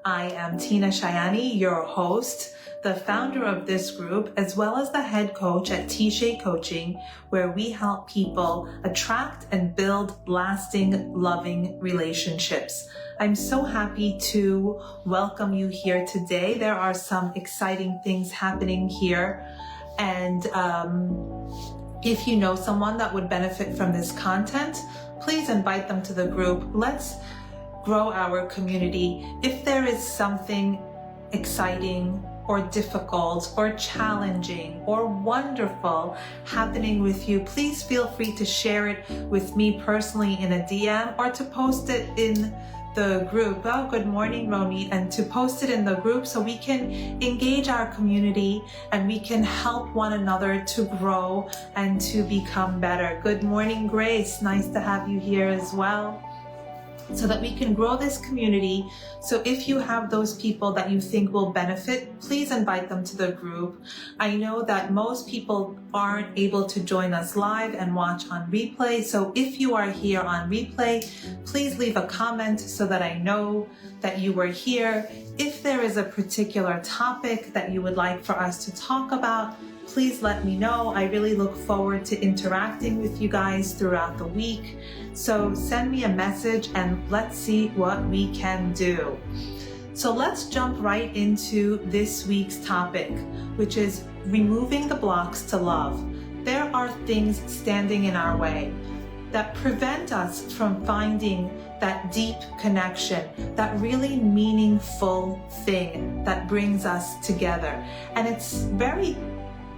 I am Tina Shayani, your host, the founder of this group, as well as the head coach at T-Shea Coaching, where we help people attract and build lasting, loving relationships. I'm so happy to welcome you here today. There are some exciting things happening here. And if you know someone that would benefit from this content, please invite them to the group. Let's grow our community. If there is something exciting or difficult or challenging or wonderful happening with you, please feel free to share it with me personally in a DM or to post it in the group. Oh, good morning, Ronit. And to post it in the group so we can engage our community and we can help one another to grow and to become better. Good morning, Grace. Nice to have you here as well, so that we can grow this community. So if you have those people that you think will benefit, please invite them to the group. I know that most people aren't able to join us live and watch on replay. So if you are here on replay, please leave a comment so that I know that you were here. If there is a particular topic that you would like for us to talk about, please let me know. I really look forward to interacting with you guys throughout the week. So send me a message and let's see what we can do. So let's jump right into this week's topic, which is removing the blocks to love. There are things standing in our way that prevent us from finding that deep connection, that really meaningful thing that brings us together. And it's very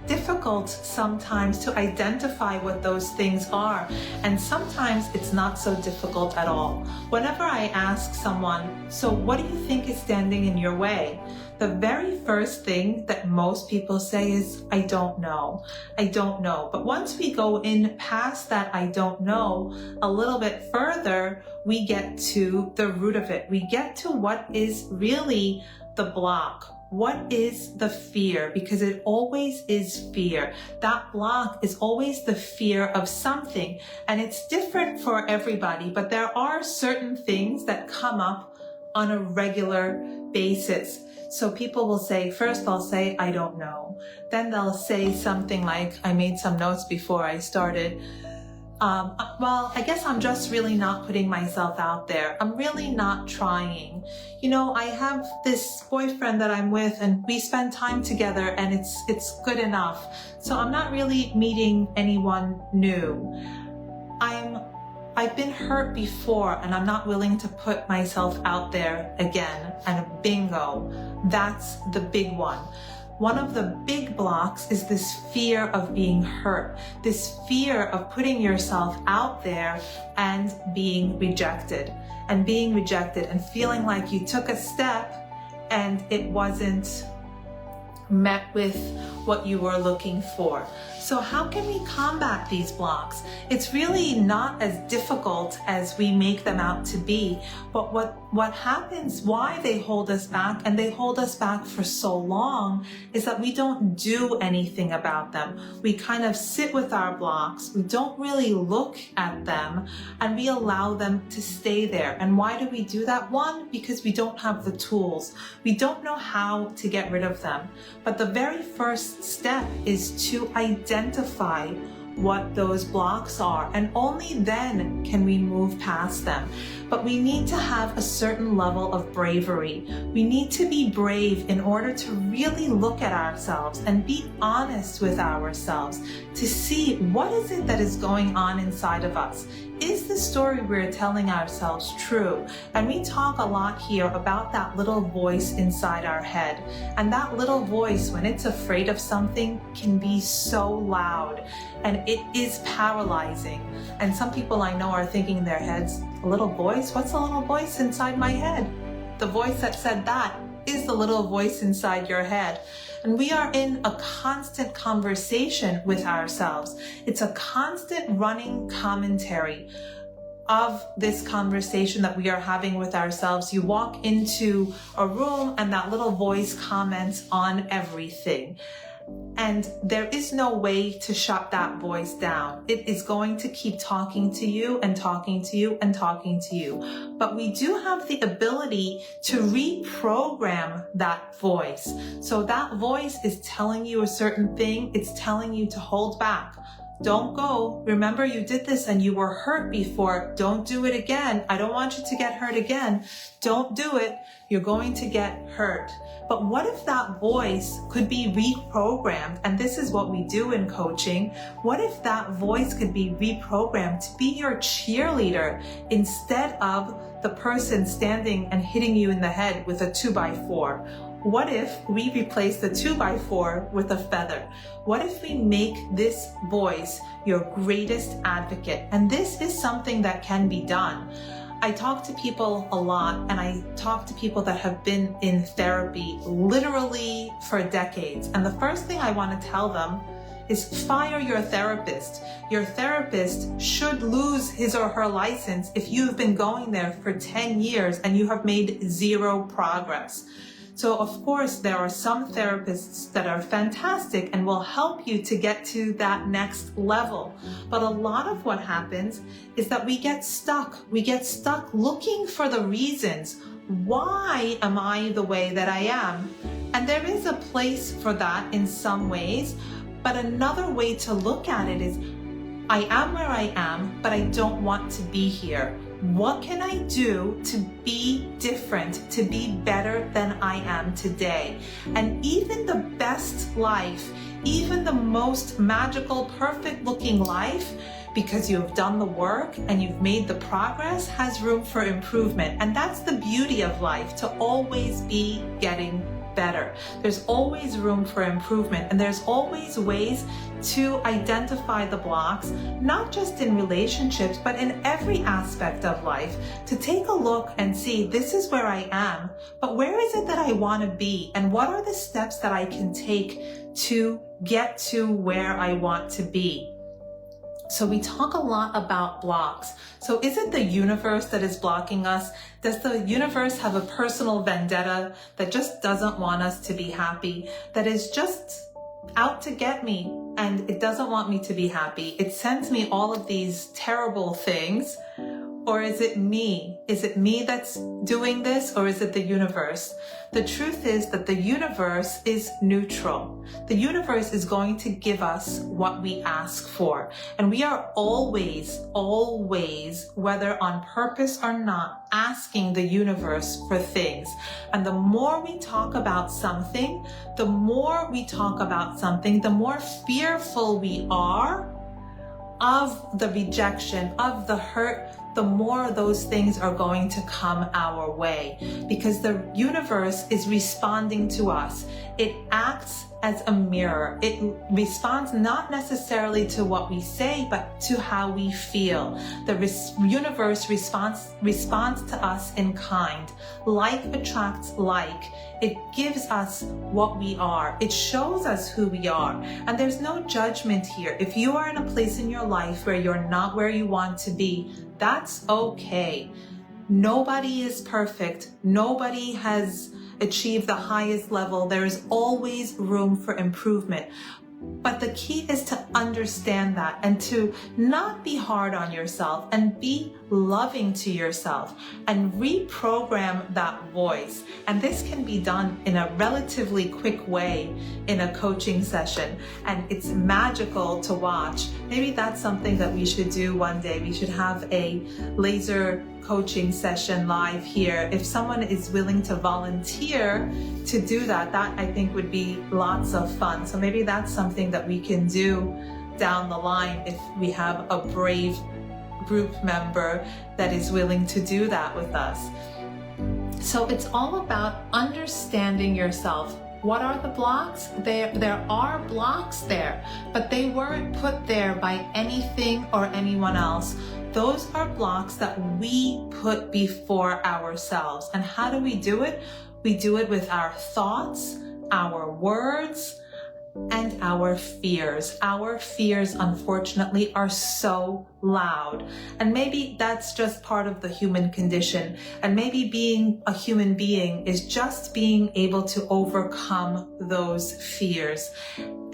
difficult sometimes to identify what those things are, and sometimes it's not so difficult at all. Whenever I ask someone, so what do you think is standing in your way? The very first thing that most people say is, I don't know. I don't know. But once we go in past that I don't know a little bit further, we get to the root of it. We get to what is really the block. What is the fear? Because it always is fear. That block is always the fear of something, and it's different for everybody, but there are certain things that come up on a regular basis. So people will say, first they'll say, I don't know. Then they'll say something like, I made some notes before I started. Well, I guess I'm just really not putting myself out there. I'm really not trying. You know, I have this boyfriend that I'm with and we spend time together and it's good enough. So I'm not really meeting anyone new. I've been hurt before and I'm not willing to put myself out there again. And bingo, that's the big one. One of the big blocks is this fear of being hurt, this fear of putting yourself out there and being rejected and feeling like you took a step and it wasn't met with what you were looking for. So how can we combat these blocks? It's really not as difficult as we make them out to be, but what happens, why they hold us back, and they hold us back for so long, is that we don't do anything about them. We kind of sit with our blocks, we don't really look at them, and we allow them to stay there. And why do we do that? One, because we don't have the tools. We don't know how to get rid of them. But the very first step is to identify what those blocks are, and only then can we move past them. But we need to have a certain level of bravery. We need to be brave in order to really look at ourselves and be honest with ourselves to see what is it that is going on inside of us. Is the story we're telling ourselves true? And we talk a lot here about that little voice inside our head. And that little voice, when it's afraid of something, can be so loud and it is paralyzing. And some people I know are thinking in their heads, a little voice? What's a little voice inside my head? The voice that said that is the little voice inside your head. And we are in a constant conversation with ourselves. It's a constant running commentary of this conversation that we are having with ourselves. You walk into a room and that little voice comments on everything. And there is no way to shut that voice down. It is going to keep talking to you and talking to you and talking to you. But we do have the ability to reprogram that voice. So that voice is telling you a certain thing. It's telling you to hold back. Don't go. Remember, you did this and you were hurt before. Don't do it again. I don't want you to get hurt again. Don't do it. You're going to get hurt. But what if that voice could be reprogrammed? And this is what we do in coaching. What if that voice could be reprogrammed to be your cheerleader instead of the person standing and hitting you in the head with a 2x4? What if we replace the 2x4 with a feather? What if we make this voice your greatest advocate? And this is something that can be done. I talk to people a lot, and I talk to people that have been in therapy literally for decades. And the first thing I want to tell them is fire your therapist. Your therapist should lose his or her license if you've been going there for 10 years and you have made zero progress. So of course, there are some therapists that are fantastic and will help you to get to that next level. But a lot of what happens is that we get stuck. We get stuck looking for the reasons. Why am I the way that I am? And there is a place for that in some ways. But another way to look at it is, I am where I am, but I don't want to be here. What can I do to be different, to be better than I am today? And even the best life, even the most magical, perfect looking life, because you have done the work and you've made the progress, has room for improvement. And that's the beauty of life, to always be getting better. There's always room for improvement, and there's always ways to identify the blocks, not just in relationships, but in every aspect of life, to take a look and see, this is where I am, but where is it that I want to be? And what are the steps that I can take to get to where I want to be? So we talk a lot about blocks. So is it the universe that is blocking us? Does the universe have a personal vendetta that just doesn't want us to be happy, that is just out to get me, and it doesn't want me to be happy? It sends me all of these terrible things. Or is it me? Is it me that's doing this, or is it the universe? The truth is that the universe is neutral. The universe is going to give us what we ask for. And we are always, whether on purpose or not, asking the universe for things. And the more we talk about something, the more fearful we are of the rejection, of the hurt, the more those things are going to come our way, because the universe is responding to us. It acts as a mirror. It responds not necessarily to what we say, but to how we feel. The universe responds to us in kind. Like attracts like. It gives us what we are. It shows us who we are. And there's no judgment here. If you are in a place in your life where you're not where you want to be, that's okay. Nobody is perfect. Nobody has achieved the highest level. There is always room for improvement. But the key is to understand that, and to not be hard on yourself, and be loving to yourself, and reprogram that voice. And this can be done in a relatively quick way in a coaching session, and it's magical to watch. Maybe that's something that we should do one day. We should have a laser coaching session live here. If someone is willing to volunteer to do that, that I think would be lots of fun. So maybe that's something that we can do down the line if we have a brave group member that is willing to do that with us. So it's all about understanding yourself. What are the blocks? There are blocks there, but they weren't put there by anything or anyone else. Those are blocks that we put before ourselves. And how do we do it? We do it with our thoughts, our words, and our fears. Our fears, unfortunately, are so loud. And maybe that's just part of the human condition. And maybe being a human being is just being able to overcome those fears.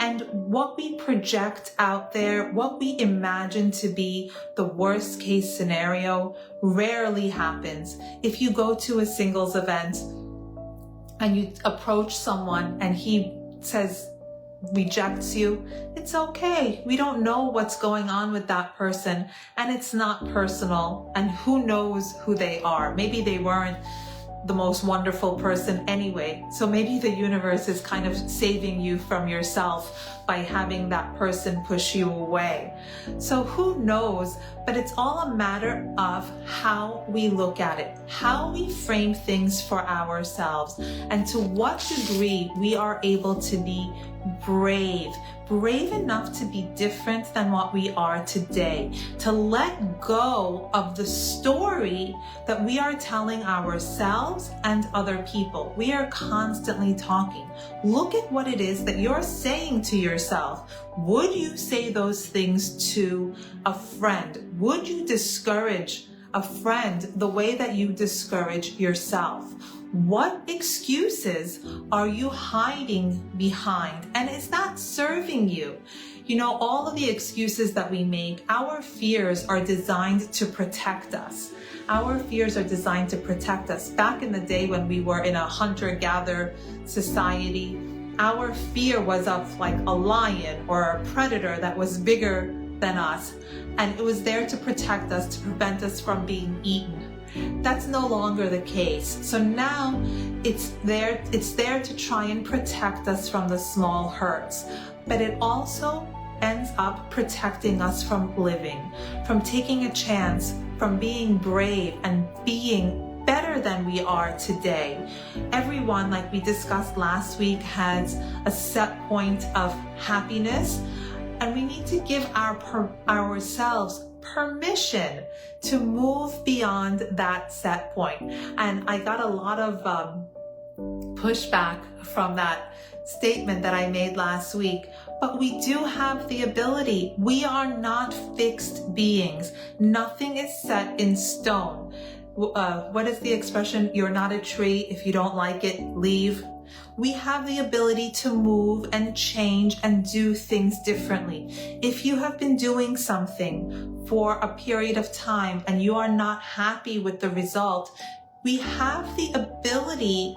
And what we project out there, what we imagine to be the worst case scenario, rarely happens. If you go to a singles event and you approach someone and he rejects you, it's okay. We don't know what's going on with that person, and it's not personal, and who knows who they are. Maybe they weren't the most wonderful person anyway. So maybe the universe is kind of saving you from yourself by having that person push you away. So who knows? But it's all a matter of how we look at it, how we frame things for ourselves, and to what degree we are able to be brave enough to be different than what we are today, to let go of the story that we are telling ourselves and other people. We are constantly talking. Look at what it is that you're saying to yourself. Would you say those things to a friend? Would you discourage a friend the way that you discourage yourself? What excuses are you hiding behind? And is that serving you? You know, all of the excuses that we make, our fears are designed to protect us. Our fears are designed to protect us. Back in the day when we were in a hunter-gatherer society, our fear was of like a lion or a predator that was bigger than us. And it was there to protect us, to prevent us from being eaten. That's no longer the case. So now it's there to try and protect us from the small hurts. But it also ends up protecting us from living, from taking a chance, from being brave and being better than we are today. Everyone, like we discussed last week, has a set point of happiness, and we need to give ourselves permission to move beyond that set point. And I got a lot of pushback from that statement that I made last week, but we do have the ability. We are not fixed beings. Nothing is set in stone. What is the expression? You're not a tree. If you don't like it, leave. We have the ability to move and change and do things differently. If you have been doing something for a period of time and you are not happy with the result, we have the ability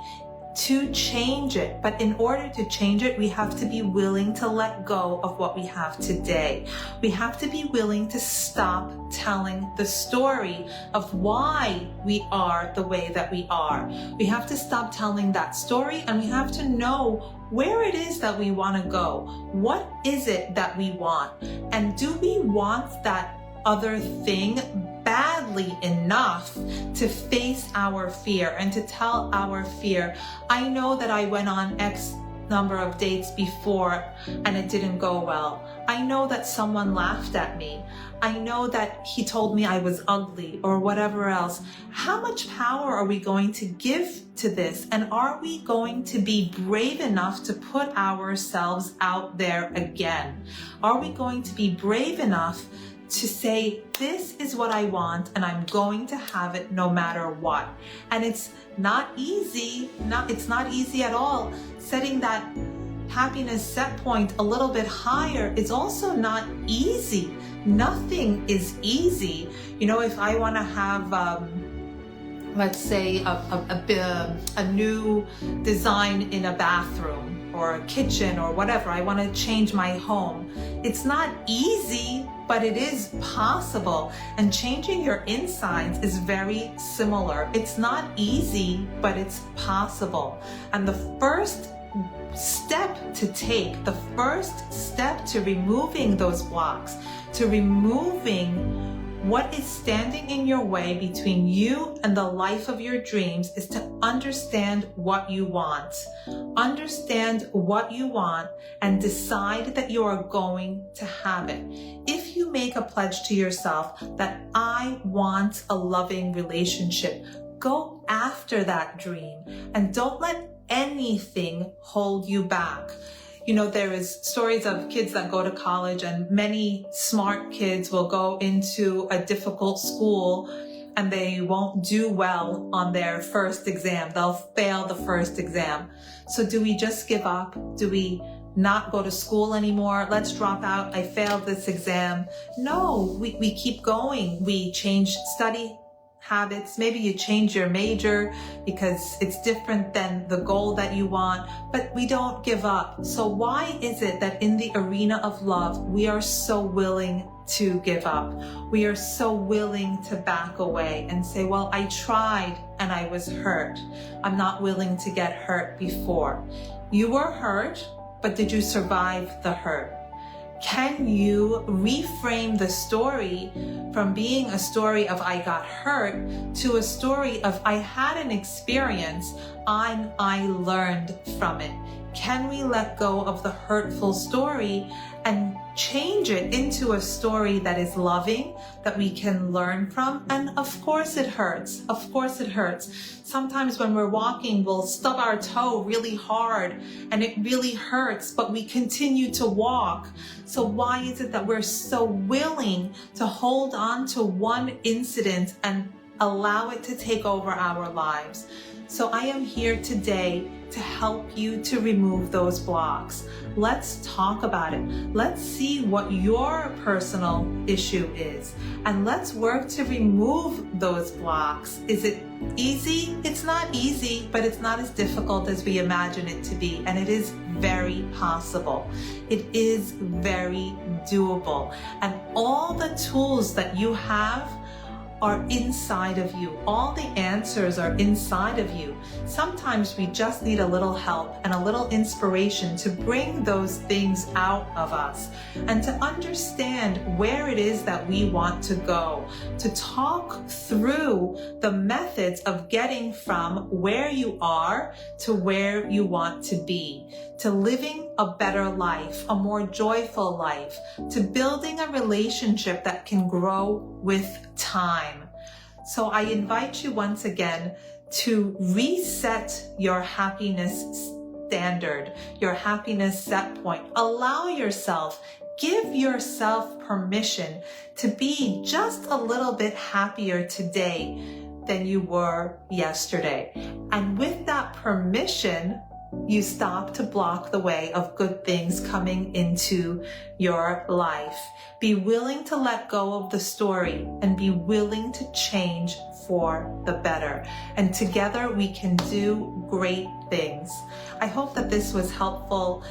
to change it. But in order to change it, we have to be willing to let go of what we have today. We have to be willing to stop telling the story of why we are the way that we are. We have to stop telling that story, and we have to know where it is that we want to go. What is it that we want? And do we want that other thing badly enough to face our fear and to tell our fear, I know that I went on X number of dates before and it didn't go well. I know that someone laughed at me. I know that he told me I was ugly or whatever else. How much power are we going to give to this? And are we going to be brave enough to put ourselves out there again? Are we going to be brave enough to say, this is what I want and I'm going to have it no matter what? And it's not easy. It's not easy at all. Setting that happiness set point a little bit higher is also not easy. Nothing is easy. You know, if I want to have, let's say, a new design in a bathroom or a kitchen or whatever, I want to change my home. It's not easy, but it is possible. And changing your insides is very similar. It's not easy, but it's possible. And the first step to take, the first step to removing those blocks, to removing what is standing in your way between you and the life of your dreams, is to understand what you want. Understand what you want and decide that you are going to have it. If you make a pledge to yourself that I want a loving relationship, go after that dream and don't let anything hold you back. You know, there is stories of kids that go to college, and many smart kids will go into a difficult school and they won't do well on their first exam. They'll fail the first exam. So do we just give up? Do we not go to school anymore. Let's drop out. I failed this exam. No, we keep going. We change study habits. Maybe you change your major because it's different than the goal that you want, but we don't give up. So why is it that in the arena of love, we are so willing to give up? We are so willing to back away and say, well, I tried and I was hurt. I'm not willing to get hurt before. You were hurt, but did you survive the hurt? Can you reframe the story from being a story of I got hurt to a story of I had an experience and I learned from it? Can we let go of the hurtful story and change it into a story that is loving, that we can learn from? And of course it hurts. Of course it hurts. Sometimes when we're walking, we'll stub our toe really hard and it really hurts, but we continue to walk. So why is it that we're so willing to hold on to one incident and allow it to take over our lives? So I am here today to help you to remove those blocks. Let's talk about it. Let's see what your personal issue is, and let's work to remove those blocks. Is it easy? It's not easy, but it's not as difficult as we imagine it to be, and it is very possible. It is very doable, and all the tools that you have are inside of you. All the answers are inside of you. Sometimes we just need a little help and a little inspiration to bring those things out of us and to understand where it is that we want to go, to talk through the methods of getting from where you are to where you want to be, to living a better life, a more joyful life, to building a relationship that can grow with time. So I invite you once again to reset your happiness standard, your happiness set point. Allow yourself, give yourself permission to be just a little bit happier today than you were yesterday. And with that permission, you stop to block the way of good things coming into your life. Be willing to let go of the story and be willing to change for the better. And together we can do great things. I hope that this was helpful.